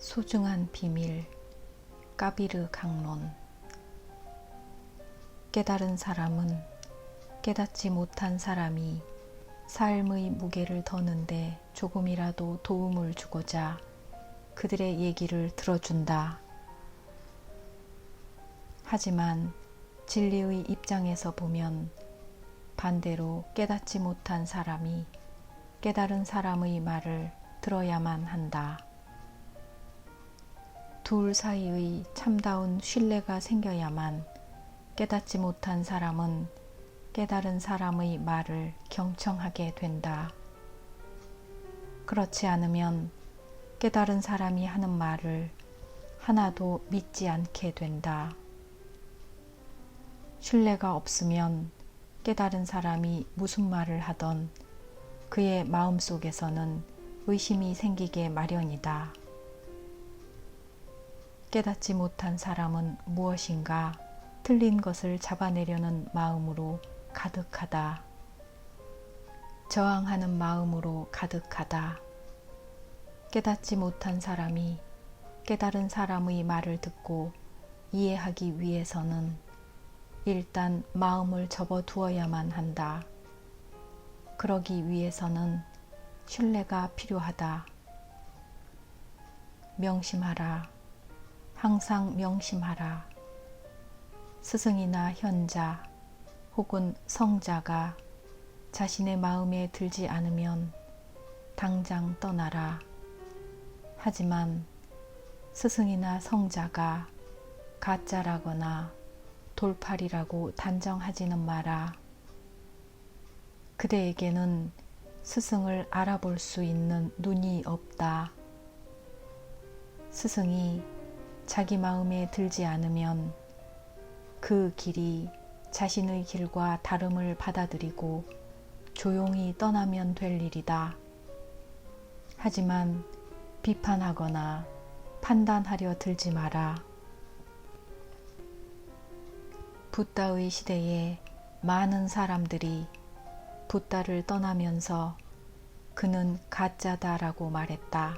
소중한 비밀 까비르 강론. 깨달은 사람은 깨닫지 못한 사람이 삶의 무게를 더는데 조금이라도 도움을 주고자 그들의 얘기를 들어준다. 하지만 진리의 입장에서 보면 반대로 깨닫지 못한 사람이 깨달은 사람의 말을 들어야만 한다. 둘 사이의 참다운 신뢰가 생겨야만 깨닫지 못한 사람은 깨달은 사람의 말을 경청하게 된다. 그렇지 않으면 깨달은 사람이 하는 말을 하나도 믿지 않게 된다. 신뢰가 없으면 깨달은 사람이 무슨 말을 하던 그의 마음속에서는 의심이 생기게 마련이다. 깨닫지 못한 사람은 무엇인가 틀린 것을 잡아내려는 마음으로 가득하다. 저항하는 마음으로 가득하다. 깨닫지 못한 사람이 깨달은 사람의 말을 듣고 이해하기 위해서는 일단 마음을 접어두어야만 한다. 그러기 위해서는 신뢰가 필요하다. 명심하라. 항상 명심하라. 스승이나 현자 혹은 성자가 자신의 마음에 들지 않으면 당장 떠나라. 하지만 스승이나 성자가 가짜라거나 돌팔이라고 단정하지는 마라. 그대에게는 스승을 알아볼 수 있는 눈이 없다. 스승이 자기 마음에 들지 않으면 그 길이 자신의 길과 다름을 받아들이고 조용히 떠나면 될 일이다. 하지만 비판하거나 판단하려 들지 마라. 붓다의 시대에 많은 사람들이 붓다를 떠나면서 그는 가짜다라고 말했다.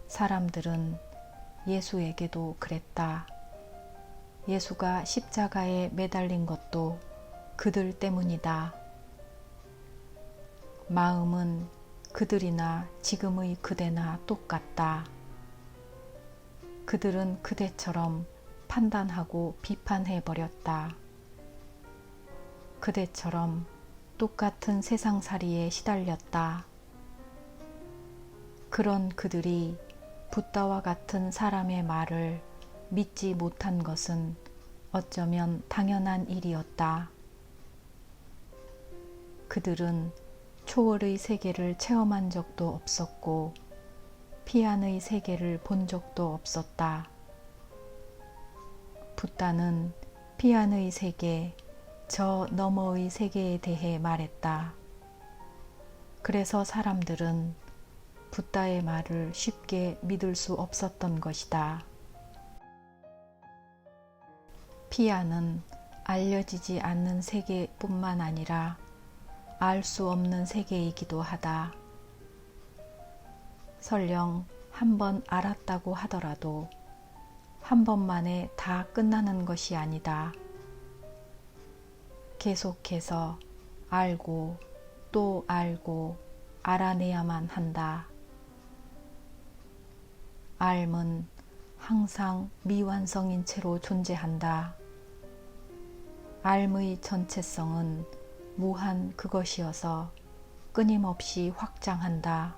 사람들은 예수에게도 그랬다. 예수가 십자가에 매달린 것도 그들 때문이다. 마음은 그들이나 지금의 그대나 똑같다. 그들은 그대처럼 판단하고 비판해버렸다. 그대처럼 똑같은 세상살이에 시달렸다. 그런 그들이 붓다와 같은 사람의 말을 믿지 못한 것은 어쩌면 당연한 일이었다. 그들은 초월의 세계를 체험한 적도 없었고 피안의 세계를 본 적도 없었다. 붓다는 피안의 세계, 저 너머의 세계에 대해 말했다. 그래서 사람들은 붓다의 말을 쉽게 믿을 수 없었던 것이다. 피아는 알려지지 않는 세계뿐만 아니라 알 수 없는 세계이기도 하다. 설령 한 번 알았다고 하더라도 한 번만에 다 끝나는 것이 아니다. 계속해서 알고 또 알고 알아내야만 한다. 알은 항상 미완성인 채로 존재한다. 알의 전체성은 무한 그것이어서 끊임없이 확장한다.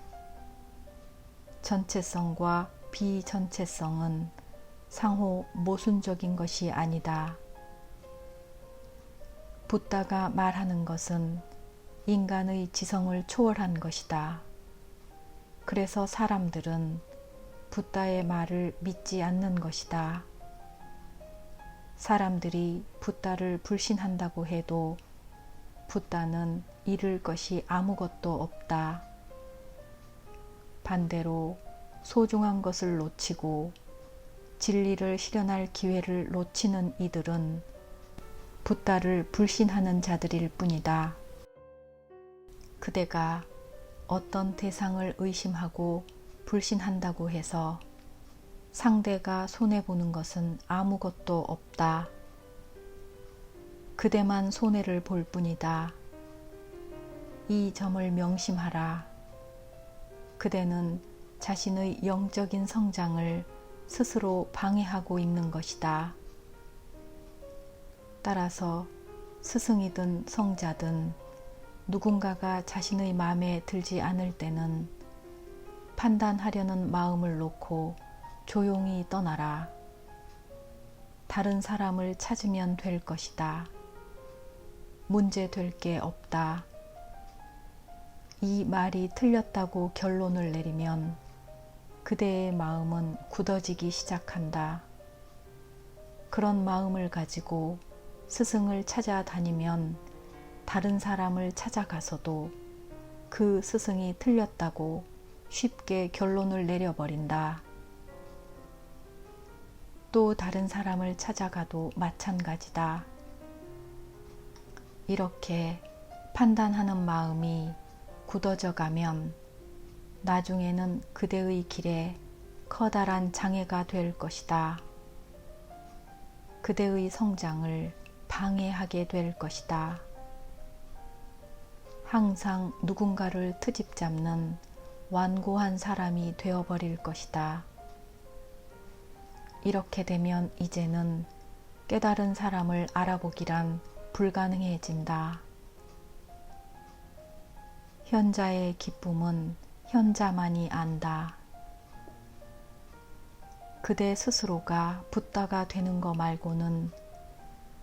전체성과 비전체성은 상호 모순적인 것이 아니다. 붓다가 말하는 것은 인간의 지성을 초월한 것이다. 그래서 사람들은 붓다의 말을 믿지 않는 것이다. 사람들이 붓다를 불신한다고 해도 붓다는 잃을 것이 아무것도 없다. 반대로 소중한 것을 놓치고 진리를 실현할 기회를 놓치는 이들은 붓다를 불신하는 자들일 뿐이다. 그대가 어떤 대상을 의심하고 불신한다고 해서 상대가 손해보는 것은 아무것도 없다. 그대만 손해를 볼 뿐이다. 이 점을 명심하라. 그대는 자신의 영적인 성장을 스스로 방해하고 있는 것이다. 따라서 스승이든 성자든 누군가가 자신의 마음에 들지 않을 때는 판단하려는 마음을 놓고 조용히 떠나라. 다른 사람을 찾으면 될 것이다. 문제 될 게 없다. 이 말이 틀렸다고 결론을 내리면 그대의 마음은 굳어지기 시작한다. 그런 마음을 가지고 스승을 찾아다니면 다른 사람을 찾아가서도 그 스승이 틀렸다고 쉽게 결론을 내려버린다. 또 다른 사람을 찾아가도 마찬가지다. 이렇게 판단하는 마음이 굳어져 가면 나중에는 그대의 길에 커다란 장애가 될 것이다. 그대의 성장을 방해하게 될 것이다. 항상 누군가를 트집 잡는 완고한 사람이 되어버릴 것이다. 이렇게 되면 이제는 깨달은 사람을 알아보기란 불가능해진다. 현자의 기쁨은 현자만이 안다. 그대 스스로가 붓다가 되는 거 말고는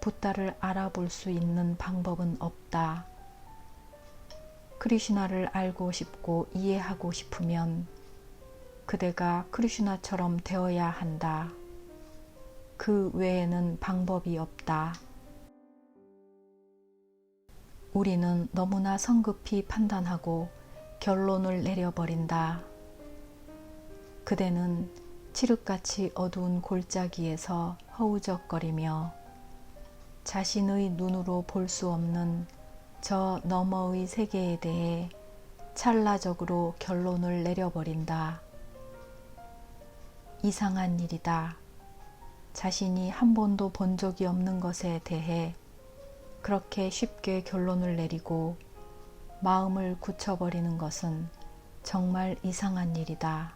붓다를 알아볼 수 있는 방법은 없다. 크리슈나를 알고 싶고 이해하고 싶으면 그대가 크리슈나처럼 되어야 한다. 그 외에는 방법이 없다. 우리는 너무나 성급히 판단하고 결론을 내려버린다. 그대는 칠흑같이 어두운 골짜기에서 허우적거리며 자신의 눈으로 볼 수 없는 저 너머의 세계에 대해 찰나적으로 결론을 내려버린다. 이상한 일이다. 자신이 한 번도 본 적이 없는 것에 대해 그렇게 쉽게 결론을 내리고 마음을 굳혀버리는 것은 정말 이상한 일이다.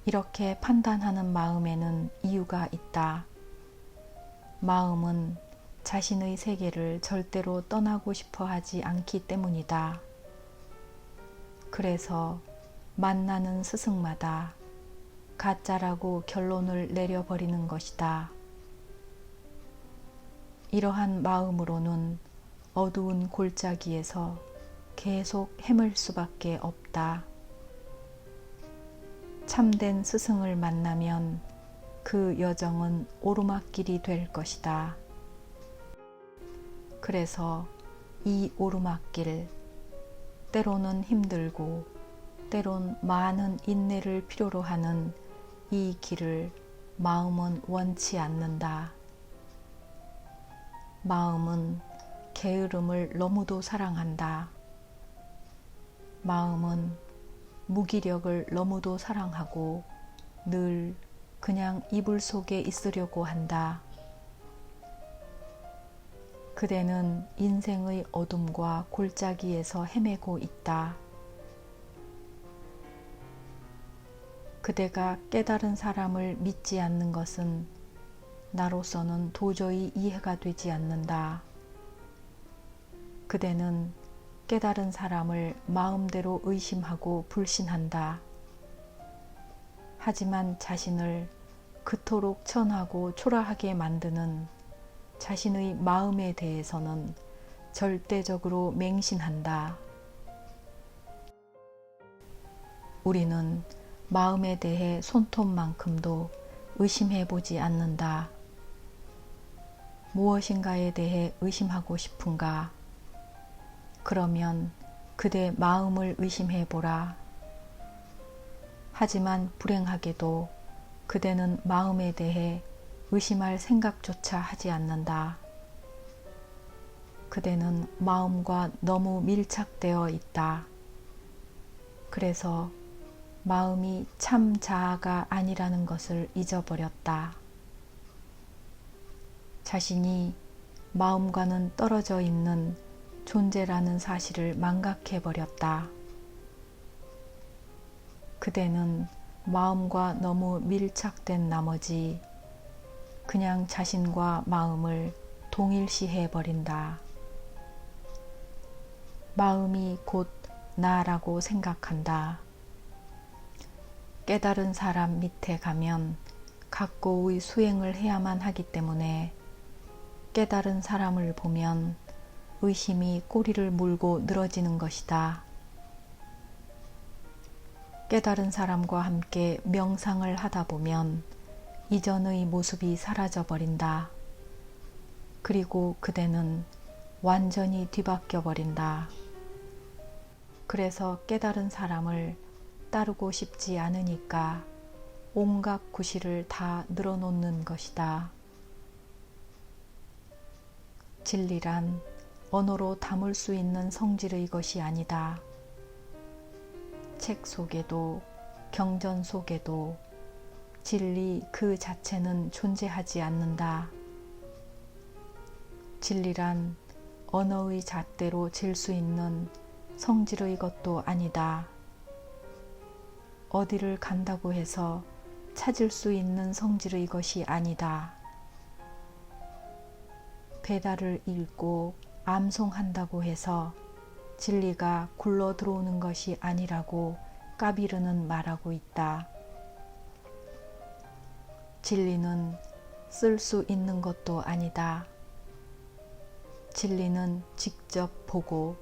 이렇게 판단하는 마음에는 이유가 있다. 마음은 자신의 세계를 절대로 떠나고 싶어 하지 않기 때문이다. 그래서 만나는 스승마다 가짜라고 결론을 내려버리는 것이다. 이러한 마음으로는 어두운 골짜기에서 계속 헤맬 수밖에 없다. 참된 스승을 만나면 그 여정은 오르막길이 될 것이다. 그래서 이 오르막길, 때로는 힘들고 때론 많은 인내를 필요로 하는 이 길을 마음은 원치 않는다. 마음은 게으름을 너무도 사랑한다. 마음은 무기력을 너무도 사랑하고 늘 그냥 이불 속에 있으려고 한다. 그대는 인생의 어둠과 골짜기에서 헤매고 있다. 그대가 깨달은 사람을 믿지 않는 것은 나로서는 도저히 이해가 되지 않는다. 그대는 깨달은 사람을 마음대로 의심하고 불신한다. 하지만 자신을 그토록 천하고 초라하게 만드는 자신의 마음에 대해서는 절대적으로 맹신한다. 우리는 마음에 대해 손톱만큼도 의심해 보지 않는다. 무엇인가에 대해 의심하고 싶은가? 그러면 그대 마음을 의심해 보라. 하지만 불행하게도 그대는 마음에 대해 의심할 생각조차 하지 않는다. 그대는 마음과 너무 밀착되어 있다. 그래서 마음이 참 자아가 아니라는 것을 잊어버렸다. 자신이 마음과는 떨어져 있는 존재라는 사실을 망각해버렸다. 그대는 마음과 너무 밀착된 나머지 그냥 자신과 마음을 동일시해버린다. 마음이 곧 나라고 생각한다. 깨달은 사람 밑에 가면 각고의 수행을 해야만 하기 때문에 깨달은 사람을 보면 의심이 꼬리를 물고 늘어지는 것이다. 깨달은 사람과 함께 명상을 하다 보면 이전의 모습이 사라져 버린다. 그리고 그대는 완전히 뒤바뀌어 버린다. 그래서 깨달은 사람을 따르고 싶지 않으니까 온갖 구실을 다 늘어놓는 것이다. 진리란 언어로 담을 수 있는 성질의 것이 아니다. 책 속에도 경전 속에도 진리 그 자체는 존재하지 않는다. 진리란 언어의 잣대로 질 수 있는 성질의 것도 아니다. 어디를 간다고 해서 찾을 수 있는 성질의 것이 아니다. 배달을 읽고 암송한다고 해서 진리가 굴러 들어오는 것이 아니라고 까비르는 말하고 있다. 진리는 쓸 수 있는 것도 아니다. 진리는 직접 보고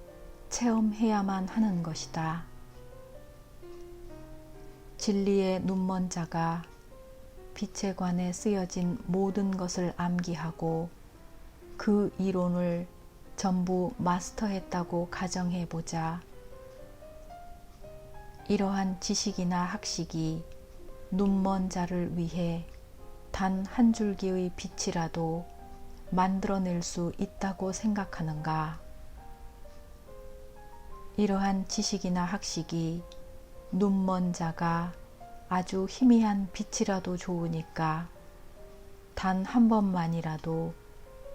체험해야만 하는 것이다. 진리의 눈먼 자가 빛에 관해 쓰여진 모든 것을 암기하고 그 이론을 전부 마스터했다고 가정해보자. 이러한 지식이나 학식이 눈먼 자를 위해 단 한 줄기의 빛이라도 만들어낼 수 있다고 생각하는가? 이러한 지식이나 학식이 눈먼 자가 아주 희미한 빛이라도 좋으니까 단 한 번만이라도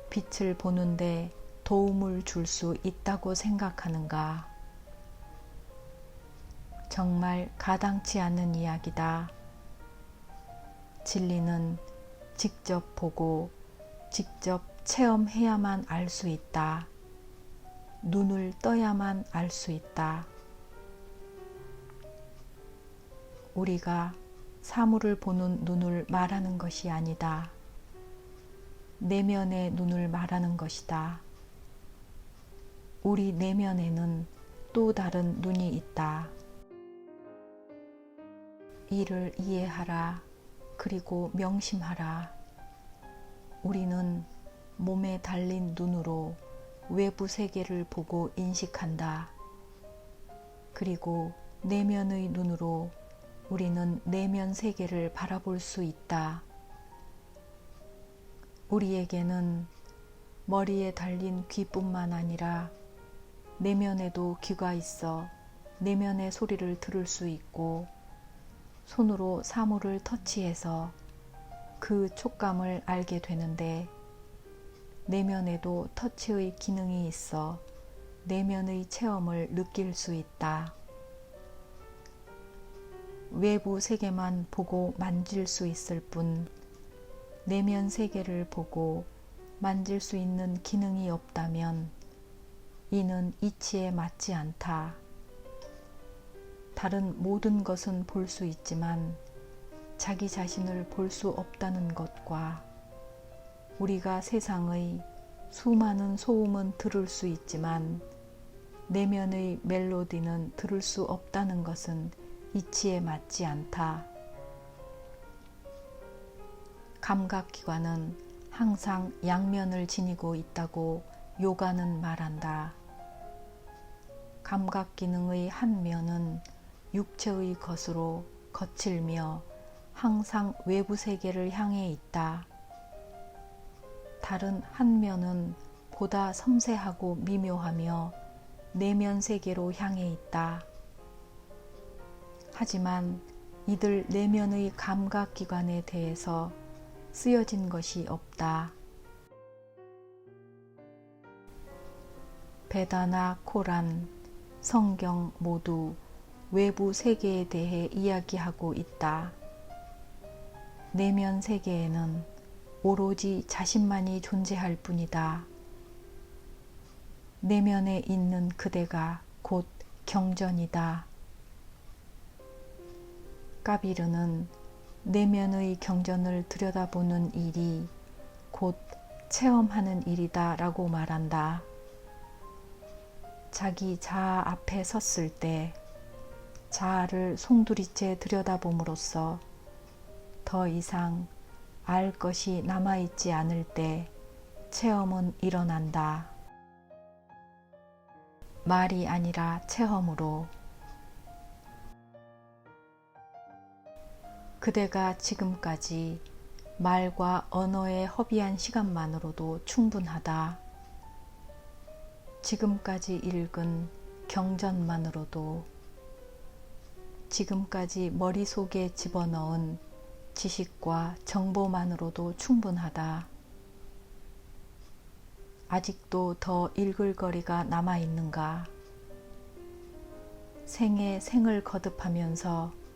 빛을 보는데 도움을 줄 수 있다고 생각하는가? 정말 가당치 않은 이야기다. 진리는 직접 보고 직접 체험해야만 알 수 있다. 눈을 떠야만 알 수 있다. 우리가 사물을 보는 눈을 말하는 것이 아니다. 내면의 눈을 말하는 것이다. 우리 내면에는 또 다른 눈이 있다. 이를 이해하라. 그리고 명심하라. 우리는 몸에 달린 눈으로 외부 세계를 보고 인식한다. 그리고 내면의 눈으로 우리는 내면 세계를 바라볼 수 있다. 우리에게는 머리에 달린 귀뿐만 아니라 내면에도 귀가 있어 내면의 소리를 들을 수 있고 손으로 사물을 터치해서 그 촉감을 알게 되는데 내면에도 터치의 기능이 있어 내면의 체험을 느낄 수 있다. 외부 세계만 보고 만질 수 있을 뿐 내면 세계를 보고 만질 수 있는 기능이 없다면 이는 이치에 맞지 않다. 다른 모든 것은 볼 수 있지만 자기 자신을 볼 수 없다는 것과 우리가 세상의 수많은 소음은 들을 수 있지만 내면의 멜로디는 들을 수 없다는 것은 이치에 맞지 않다. 감각기관은 항상 양면을 지니고 있다고 요가는 말한다. 감각기능의 한 면은 육체의 것으로 거칠며 항상 외부 세계를 향해 있다. 다른 한 면은 보다 섬세하고 미묘하며 내면 세계로 향해 있다. 하지만 이들 내면의 감각기관에 대해서 쓰여진 것이 없다. 베다나 코란, 성경 모두 외부 세계에 대해 이야기하고 있다. 내면 세계에는 오로지 자신만이 존재할 뿐이다. 내면에 있는 그대가 곧 경전이다. 까비르는 내면의 경전을 들여다보는 일이 곧 체험하는 일이다 라고 말한다. 자기 자아 앞에 섰을 때 자아를 송두리째 들여다봄으로써 더 이상 알 것이 남아있지 않을 때 체험은 일어난다. 말이 아니라 체험으로. 그대가 지금까지 말과 언어에 허비한 시간만으로도 충분하다. 지금까지 읽은 경전만으로도, 지금까지 머릿속에 집어넣은 지식과 정보만으로도 충분하다. 아직도 더 읽을 거리가 남아있는가? 생에 생을 거듭하면서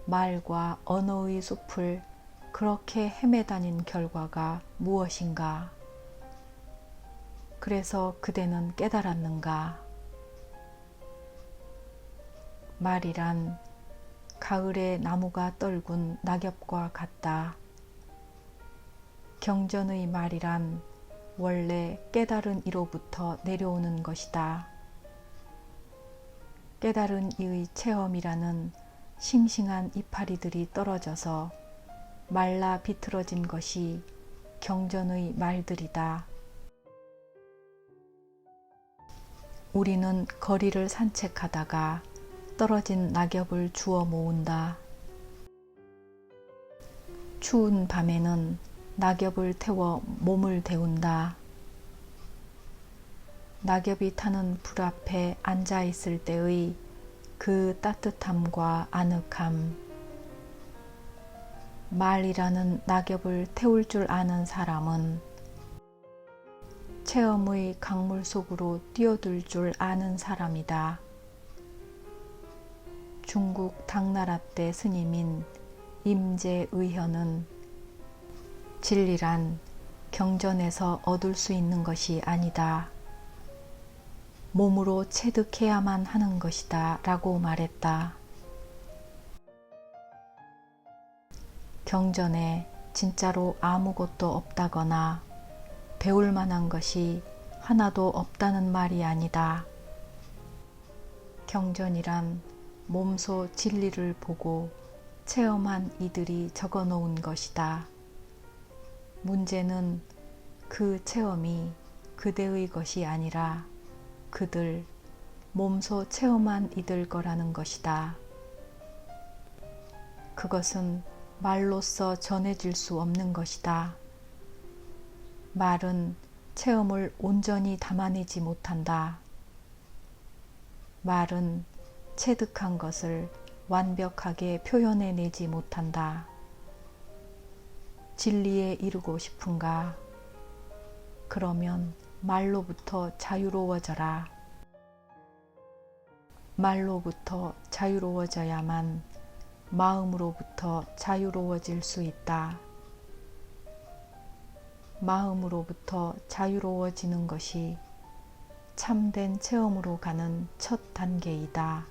말과 언어의 숲을 그렇게 헤매다닌 결과가 무엇인가? 그래서 그대는 깨달았는가? 말이란 가을에 나무가 떨군 낙엽과 같다. 경전의 말이란 원래 깨달은 이로부터 내려오는 것이다. 깨달은 이의 체험이라는 싱싱한 이파리들이 떨어져서 말라 비틀어진 것이 경전의 말들이다. 우리는 거리를 산책하다가 떨어진 낙엽을 주워 모은다. 추운 밤에는 낙엽을 태워 몸을 데운다. 낙엽이 타는 불 앞에 앉아 있을 때의 그 따뜻함과 아늑함. 말이라는 낙엽을 태울 줄 아는 사람은 체험의 강물 속으로 뛰어들 줄 아는 사람이다. 중국 당나라 때 스님인 임제의현은 진리란 경전에서 얻을 수 있는 것이 아니다. 몸으로 체득해야만 하는 것이다 라고 말했다. 경전에 진짜로 아무것도 없다거나 배울 만한 것이 하나도 없다는 말이 아니다. 경전이란 몸소 진리를 보고 체험한 이들이 적어 놓은 것이다. 문제는 그 체험이 그대의 것이 아니라 그들, 몸소 체험한 이들 거라는 것이다. 그것은 말로써 전해질 수 없는 것이다. 말은 체험을 온전히 담아내지 못한다. 말은 체득한 것을 완벽하게 표현해내지 못한다. 진리에 이르고 싶은가? 그러면 말로부터 자유로워져라. 말로부터 자유로워져야만 마음으로부터 자유로워질 수 있다. 마음으로부터 자유로워지는 것이 참된 체험으로 가는 첫 단계이다.